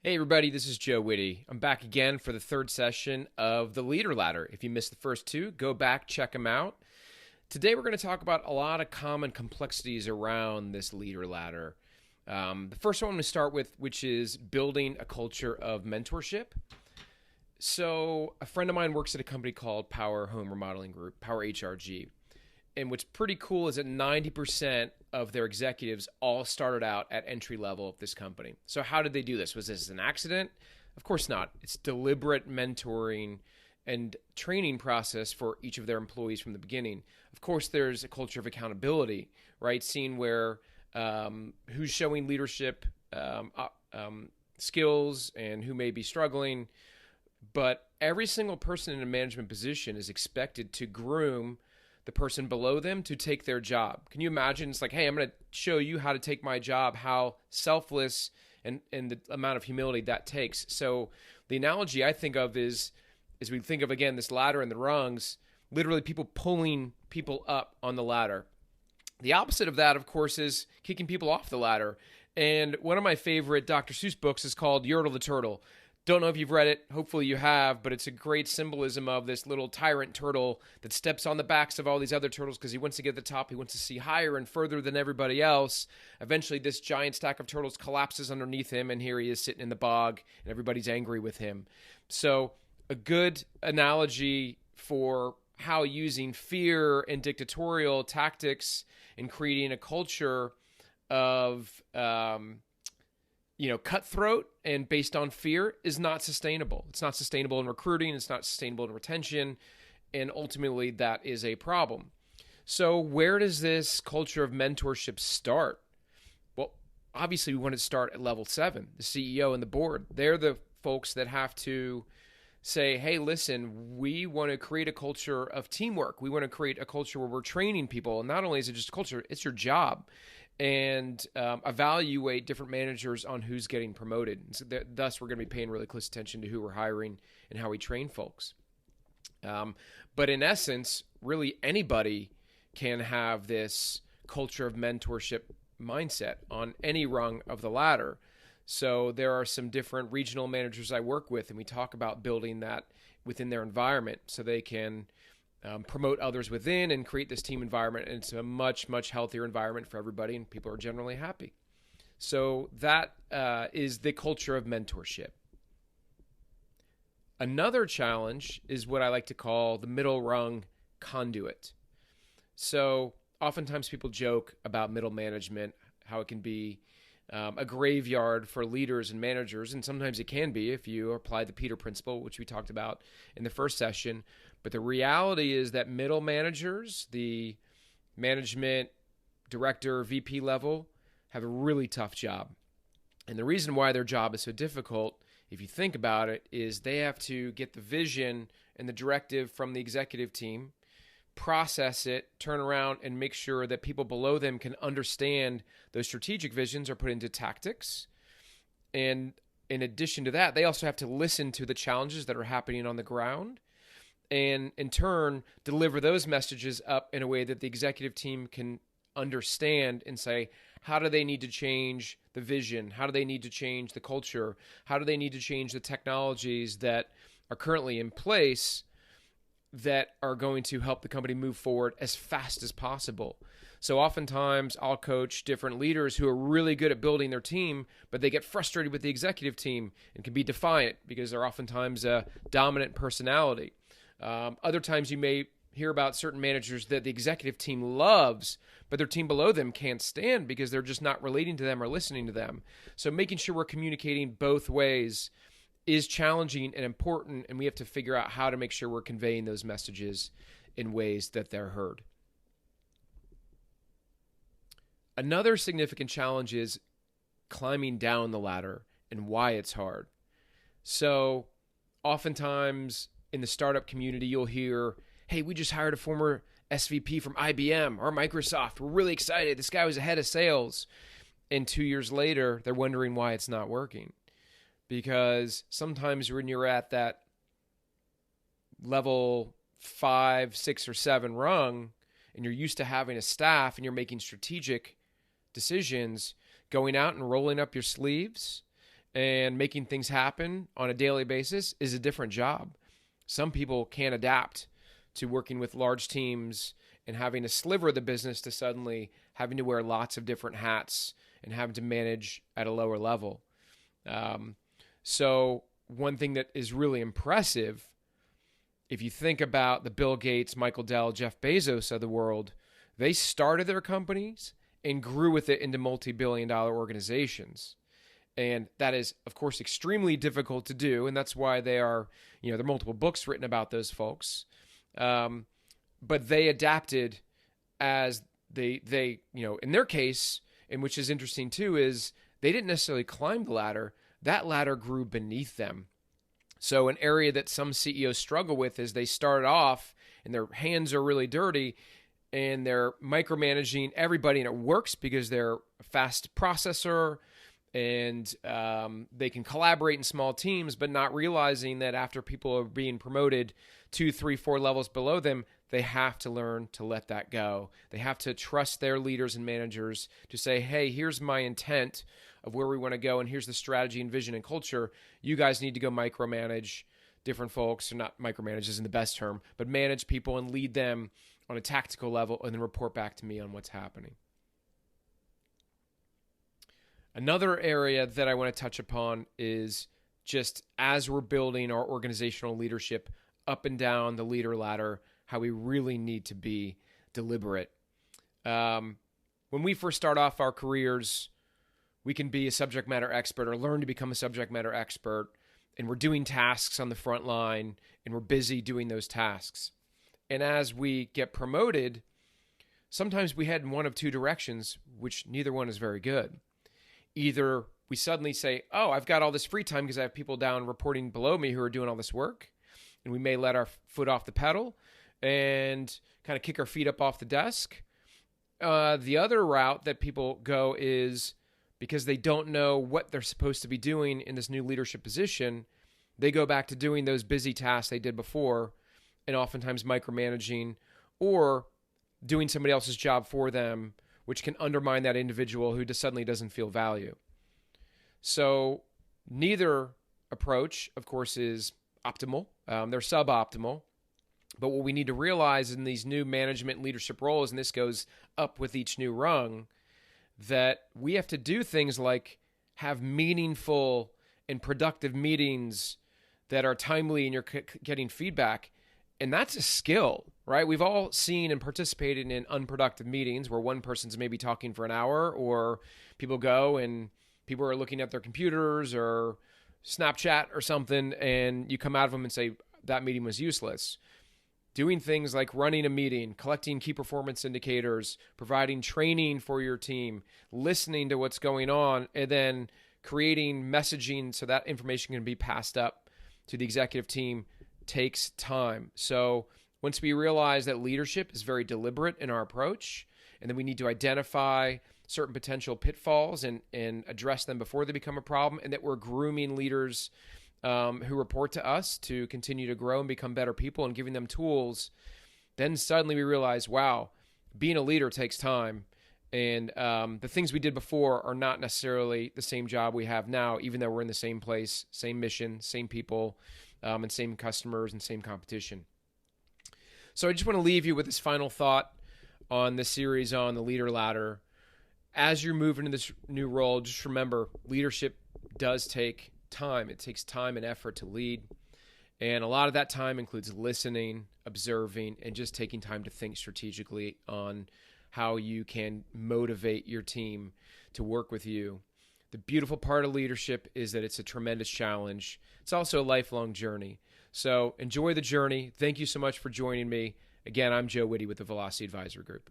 Hey everybody, this is Joe Whitty. I'm back again for the third session of the Leader Ladder. If you missed the first two, go back, check them out. Today we're going to talk about a lot of common complexities around this Leader Ladder. The first one I'm going to start with, which is building a culture of mentorship. So a friend of mine works at a company called Power Home Remodeling Group, Power HRG. And what's pretty cool is that 90% of their executives all started out at entry level of this company. So how did they do this? Was this an accident? Of course not. It's deliberate mentoring and training process for each of their employees from the beginning. Of course, there's a culture of accountability, right? Seeing where who's showing leadership skills and who may be struggling. But every single person in a management position is expected to groom the person below them to take their job. Can you imagine? It's like, hey, I'm going to show you how to take my job, how selfless and the amount of humility that takes. So the analogy I think of is we think of, again, this ladder and the rungs, literally people pulling people up on the ladder. The opposite of that, of course, is kicking people off the ladder. And one of my favorite Dr. Seuss books is called Yertle the Turtle. Don't know if you've read it. Hopefully you have, but it's a great symbolism of this little tyrant turtle that steps on the backs of all these other turtles because he wants to get to the top. He wants to see higher and further than everybody else. Eventually, this giant stack of turtles collapses underneath him, and here he is sitting in the bog, and everybody's angry with him. So a good analogy for how using fear and dictatorial tactics and creating a culture of cutthroat and based on fear is not sustainable. It's not sustainable in recruiting. It's not sustainable in retention. And ultimately, that is a problem. So where does this culture of mentorship start? Well, obviously, we want to start at level 7, the CEO and the board. They're the folks that have to say, hey, listen, we want to create a culture of teamwork. We want to create a culture where we're training people. And not only is it just a culture, it's your job. And evaluate different managers on who's getting promoted. And so thus, we're going to be paying really close attention to who we're hiring and how we train folks. But in essence, really anybody can have this culture of mentorship mindset on any rung of the ladder. So there are some different regional managers I work with, and we talk about building that within their environment so they can promote others within and create this team environment. And it's a much, much healthier environment for everybody, and people are generally happy. So that is the culture of mentorship. Another challenge is what I like to call the middle rung conduit. So oftentimes people joke about middle management, how it can be a graveyard for leaders and managers, and sometimes it can be if you apply the Peter principle, which we talked about in the first session. But the reality is that middle managers, the management director, VP level, have a really tough job. And the reason why their job is so difficult, if you think about it, is they have to get the vision and the directive from the executive team, process it, turn around, and make sure that people below them can understand those strategic visions are put into tactics. And in addition to that, they also have to listen to the challenges that are happening on the ground and in turn deliver those messages up in a way that the executive team can understand and say, how do they need to change the vision? How do they need to change the culture? How do they need to change the technologies that are currently in place that are going to help the company move forward as fast as possible? So oftentimes I'll coach different leaders who are really good at building their team, but they get frustrated with the executive team and can be defiant because they're oftentimes a dominant personality. Other times you may hear about certain managers that the executive team loves, but their team below them can't stand because they're just not relating to them or listening to them. So making sure we're communicating both ways is challenging and important, and we have to figure out how to make sure we're conveying those messages in ways that they're heard. Another significant challenge is climbing down the ladder and why it's hard. So oftentimes in the startup community, you'll hear, hey, we just hired a former SVP from IBM or Microsoft. We're really excited. This guy was ahead of sales. And 2 years later, they're wondering why it's not working. Because sometimes when you're at that level 5, 6, or 7 rung, and you're used to having a staff and you're making strategic decisions, going out and rolling up your sleeves and making things happen on a daily basis is a different job. Some people can't adapt to working with large teams and having a sliver of the business to suddenly having to wear lots of different hats and having to manage at a lower level. So one thing that is really impressive, if you think about the Bill Gates, Michael Dell, Jeff Bezos of the world, they started their companies and grew with it into multi-billion-dollar organizations. And that is, of course, extremely difficult to do. And that's why there are multiple books written about those folks. But they adapted as they in their case, and which is interesting too, is they didn't necessarily climb the ladder. That ladder grew beneath them. So an area that some CEOs struggle with is they started off and their hands are really dirty and they're micromanaging everybody, and it works because they're a fast processor and they can collaborate in small teams, but not realizing that after people are being promoted 2, 3, 4 levels below them, they have to learn to let that go. They have to trust their leaders and managers to say, hey, here's my intent of where we want to go, and here's the strategy and vision and culture. You guys need to go micromanage different folks, or not micromanage isn't the best term, but manage people and lead them on a tactical level and then report back to me on what's happening. Another area that I want to touch upon is just as we're building our organizational leadership up and down the leader ladder, how we really need to be deliberate. When we first start off our careers, we can be a subject matter expert or learn to become a subject matter expert, and we're doing tasks on the front line, and we're busy doing those tasks. And as we get promoted, sometimes we head in one of two directions, which neither one is very good. Either we suddenly say, oh, I've got all this free time because I have people down reporting below me who are doing all this work, and we may let our foot off the pedal and kind of kick our feet up off the desk. The other route that people go is because they don't know what they're supposed to be doing in this new leadership position, they go back to doing those busy tasks they did before, and oftentimes micromanaging or doing somebody else's job for them, which can undermine that individual who just suddenly doesn't feel value. So neither approach, of course, is optimal. They're suboptimal. But what we need to realize in these new management leadership roles, and this goes up with each new rung, that we have to do things like have meaningful and productive meetings that are timely and you're getting feedback. And that's a skill, right? We've all seen and participated in unproductive meetings where one person's maybe talking for an hour, or people go and people are looking at their computers or Snapchat or something, and you come out of them and say, that meeting was useless. Doing things like running a meeting, collecting key performance indicators, providing training for your team, listening to what's going on, and then creating messaging so that information can be passed up to the executive team takes time. So once we realize that leadership is very deliberate in our approach, and then we need to identify certain potential pitfalls and address them before they become a problem, and that we're grooming leaders who report to us to continue to grow and become better people and giving them tools, then suddenly we realize, wow, being a leader takes time. And the things we did before are not necessarily the same job we have now, even though we're in the same place, same mission, same people, and same customers and same competition. So I just want to leave you with this final thought on the series on the leader ladder. As you're moving into this new role, just remember, leadership does take time. It takes time and effort to lead. And a lot of that time includes listening, observing, and just taking time to think strategically on how you can motivate your team to work with you. The beautiful part of leadership is that it's a tremendous challenge. It's also a lifelong journey. So enjoy the journey. Thank you so much for joining me. Again, I'm Joe Whitty with the Velocity Advisory Group.